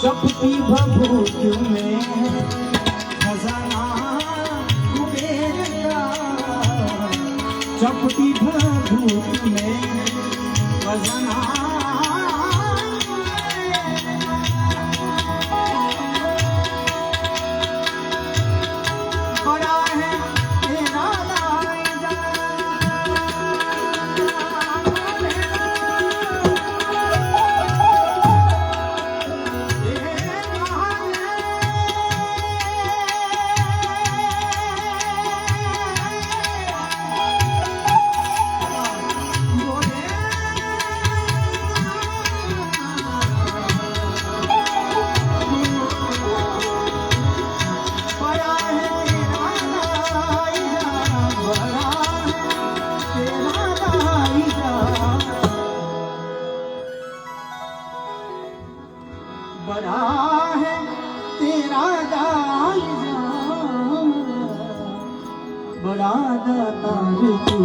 चपटी भभूत में खजाना कुबेर का, चपटी भभूत में खजाना बड़ा है तेरा लाइजा। बड़ा है तेरा दाइजा, बड़ा दातार तू।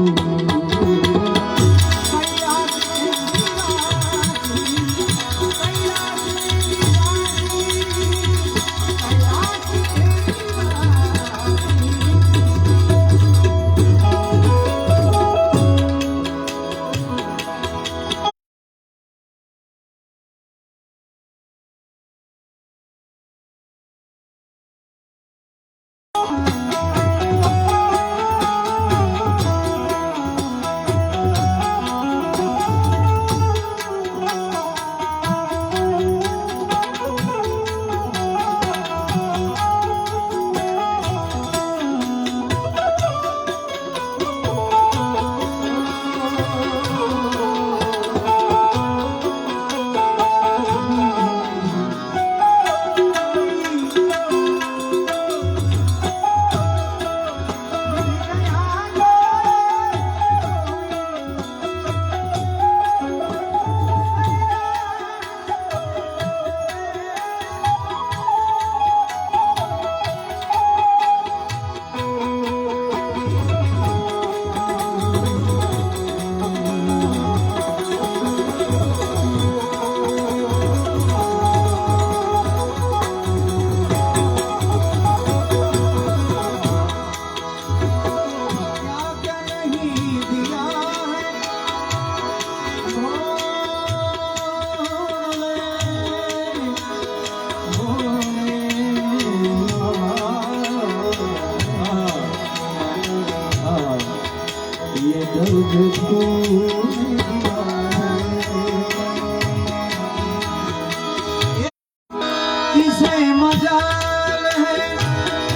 किसे मजाल है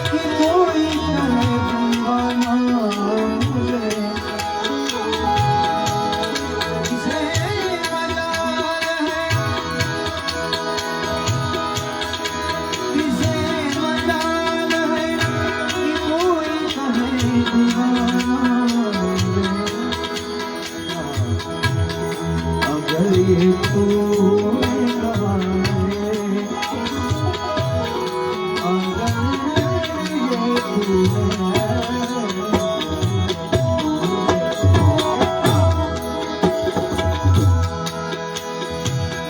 कि कोई करे गंगा नाम ले, किसे मजाल है, किसे मजाल है कि कोई करे दीवाना ले। अगर ये तूने कहा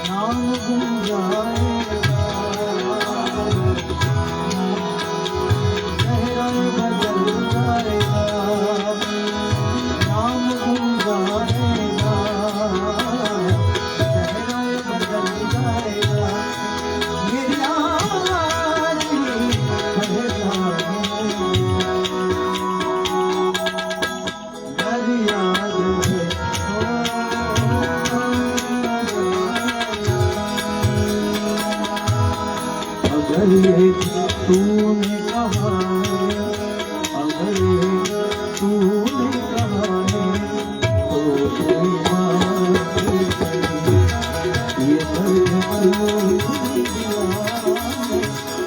नाम गुंजाएगा, चेहरा बदल जाएगा, नाम गुंजाएगा, चेहरा बदल जाएगा। मेरी आरज़ू बदल अगर ये तूने कहा है, अगर ये तूने कहा है, तो कोई बात नहीं, ये दर्द कोई दिया है, तो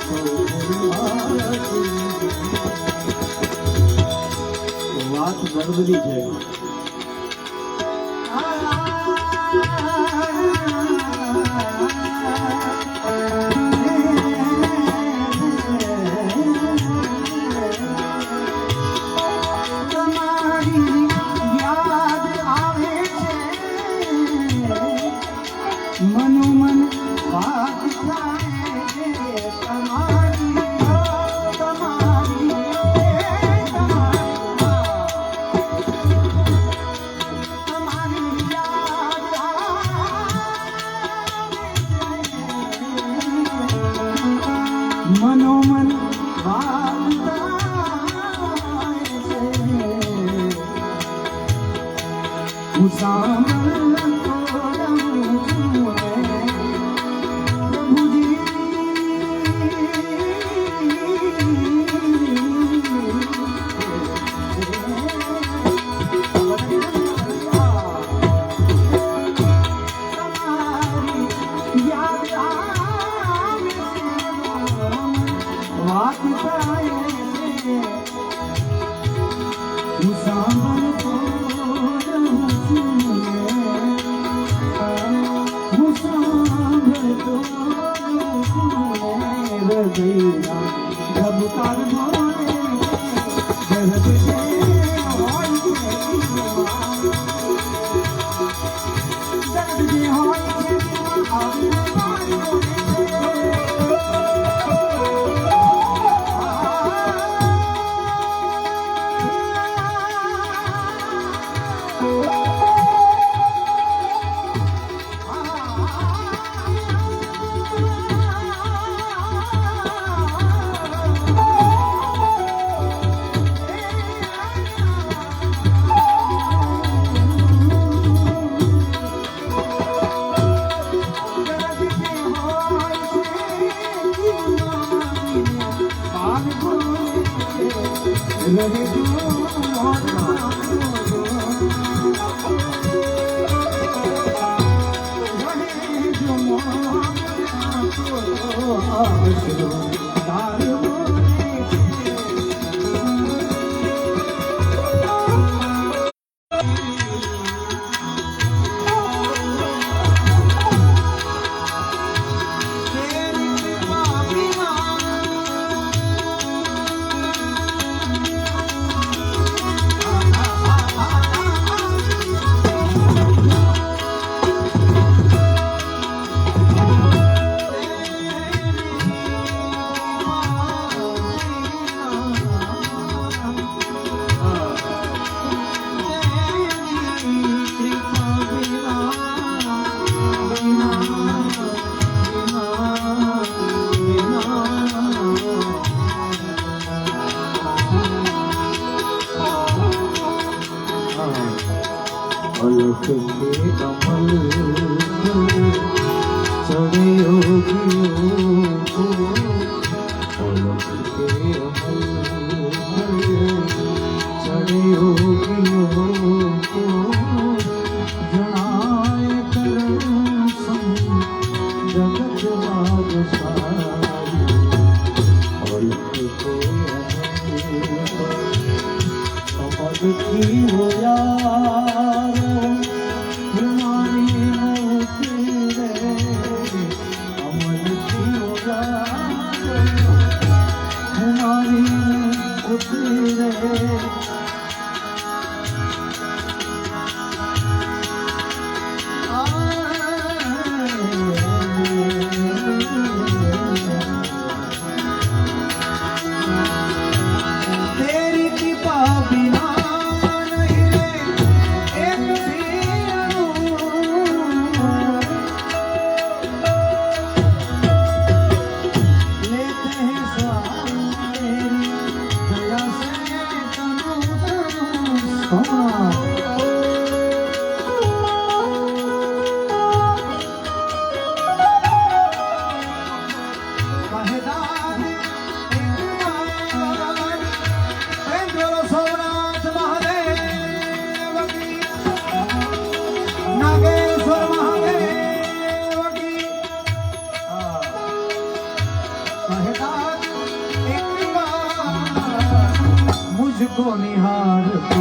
कोई बात नहीं। વાત ગરબડી છે। મનોમન વાલતા છે હું સાંભળતો રહું છું પ્રભુજી अलख के कमल चढ़े योगियों को अलख के कमल चढ़े योगियों को जनाए करण सम जगत बादशाही अलख के कमल की हो मुझको निहार तू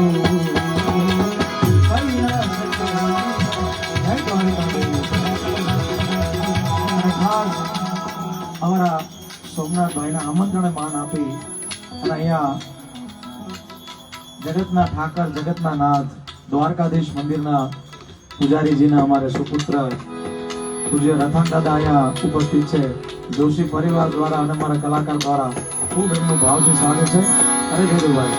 અમારા સોમનાથભાઈના આમંત્રણે માન આપી અને અહીંયા જગતના ઠાકર જગતના નાથ દ્વારકાધીશ મંદિરના પૂજારીજીના અમારે સુપુત્ર પૂજ્ય રથાણ દાદા અહીંયા ઉપસ્થિત છે. જોશી પરિવાર દ્વારા અને અમારા કલાકાર દ્વારા ખૂબ એમનું ભાવથી સ્વાગત છે. અરે જોડુભાઈ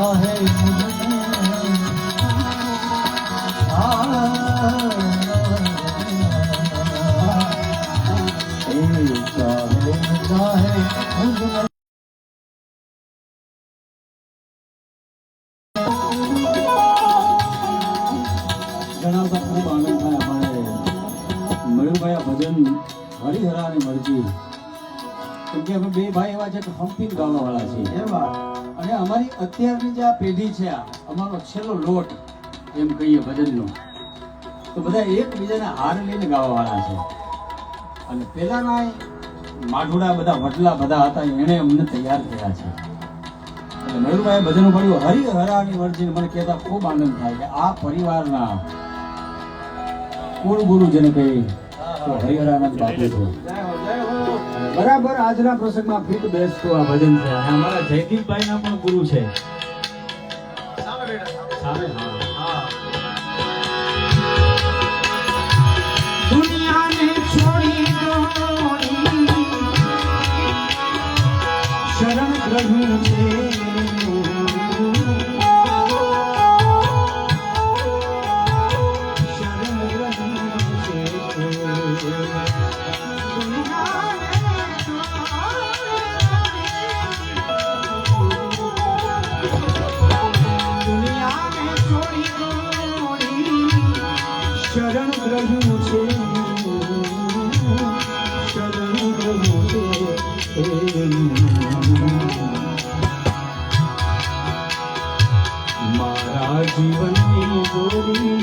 चाहे मुझे જણાવતા ખૂબ આનંદ થાય અમારે મયુરભાઈ આ ભજન હરિહરા અને મરજી કેમ કે અમે બે ભાઈ એવા છે કે હંપીને ગાવાવાળા છીએ એવા અને અમારી અત્યારની જે આ પેઢી છે આ અમારો છેલ્લો લોટ એમ કહીએ ભજનનો તો બધા એકબીજાને હાર લઈને ગાવાવાળા છે અને પહેલાના માઢુડા બધા વડલા બધા હતા એણે અમને તૈયાર કર્યા છે એટલે મયુરભાઈ ભજન પડ્યું હરિહરાની મરજી મને કહેતા ખૂબ આનંદ થાય કે આ પરિવારના કુળ ગુરુ જેને કહીએ તો હરિહરાનંદ બાપુ છે બરાબર આજના પ્રસંગમાં ફીટ બેસતું આ ભજન છે અને અમારા જયદીપભાઈ ના પણ ગુરુ છે સામે હા દુનિયાને છોડી દો શરણ ગ્રહણ છે શરણ ગ્રહણ છે શરણ ગ્રહણ છે મારા જીવનની દોરી